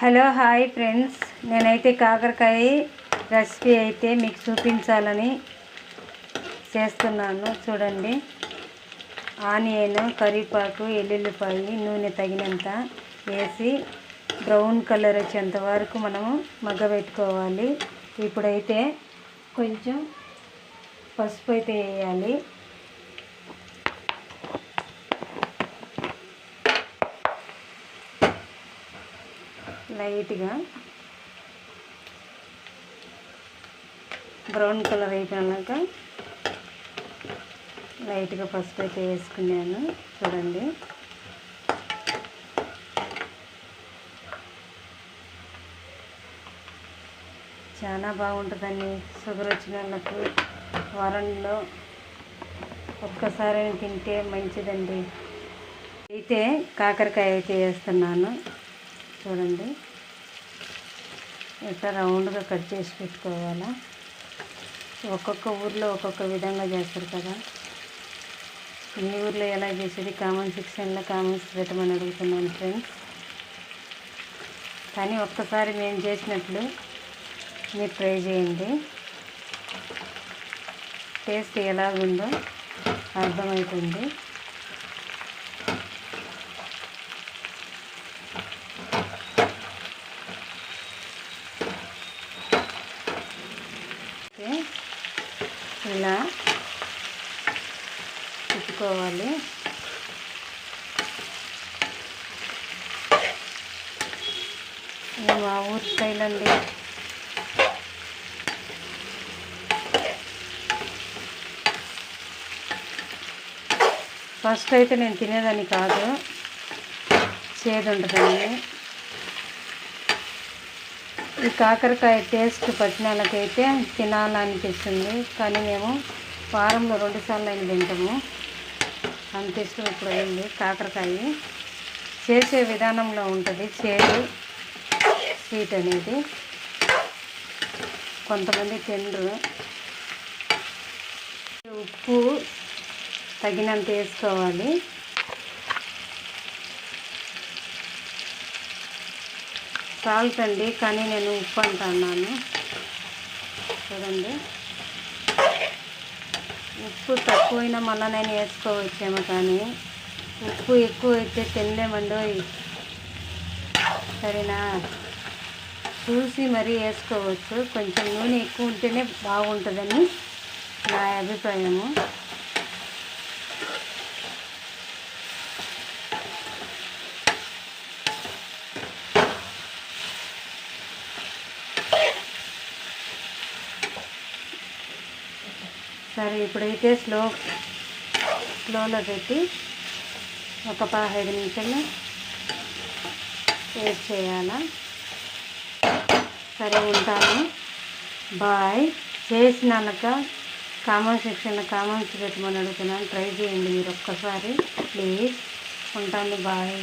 Hello hi friends, నేనైతే కాకరకాయ recipe అయితే మీకు చూపించాలని చేస్తున్నాను. చూడండి, ఆనియన్, కరివేపాకు, ఎల్లుల్లిపాయ, నూనె తగినంత వేసి బ్రౌన్ కలర్ వచ్చేంత వరకు మనము మగ్గబెట్టుకోవాలి. ఇప్పుడైతే కొంచెం పసుపు అయితే వేయాలి. లైట్గా బ్రౌన్ కలర్ అయిపోయాక లైట్గా పసుపు అయితే వేసుకున్నాను. చూడండి, చాలా బాగుంటుందండి. షుగర్ వచ్చిన వాళ్ళకు వారంలో ఒక్కసారి తింటే మంచిదండి. అయితే కాకరకాయ అయితే వేస్తున్నాను. చూడండి, ఇట్లా రౌండ్గా కట్ చేసి పెట్టుకోవాలా. ఒక్కొక్క ఊర్లో ఒక్కొక్క విధంగా చేస్తారు కదా. మీ ఊర్లో ఎలా చేసేది కామెంట్ సెక్షన్లో కామెంట్స్ పెట్టమని అడుగుతున్నాను ఫ్రెండ్స్. కానీ ఒక్కసారి మేము చేసినట్లు మీరు ట్రై చేయండి. టేస్ట్ ఎలాగుందో అర్థమవుతుంది. ఇలా తిప్పుకోవాలి. ఇది మా ఊరి స్టైల్ అండి. ఫస్ట్ అయితే నేను తినేదాన్ని కాదు, చేదు ఉంటుందండి. ఈ కాకరకాయ టేస్ట్ పట్టిన వాళ్ళకైతే తినాలనిపిస్తుంది. కానీ మేము వారంలో 2 సార్లు అయిన తింటాము. అంత ఇష్టం ఇప్పుడు అయింది. కాకరకాయ చేసే విధానంలో ఉంటుంది చేదు స్వీట్ అనేది. కొంతమంది తినరు. ఉప్పు తగినంత వేసుకోవాలి. సాల్ట్ అండి, కానీ నేను ఉప్పు అంటున్నాను. చూడండి, ఉప్పు తక్కువైనా మళ్ళీ నేను వేసుకోవచ్చేమో, కానీ ఉప్పు ఎక్కువ అయితే తినలేమండి. సరేనా, చూసి మరీ వేసుకోవచ్చు. కొంచెం నూనె ఎక్కువ ఉంటేనే బాగుంటుందని నా అభిప్రాయము. సరే, ఇప్పుడైతే స్లోలో పెట్టి ఒక 15 నిమిషాలు వేస్ట్ చేయాలా. సరే, ఉంటాను. బాయ్. చేసినాక కామెంట్ సెక్షన్లో కామెంట్స్ పెట్టమని అడుగుతున్నాను. ట్రై చేయండి మీరు ఒక్కసారి ప్లీజ్. ఉంటాను. బాయ్.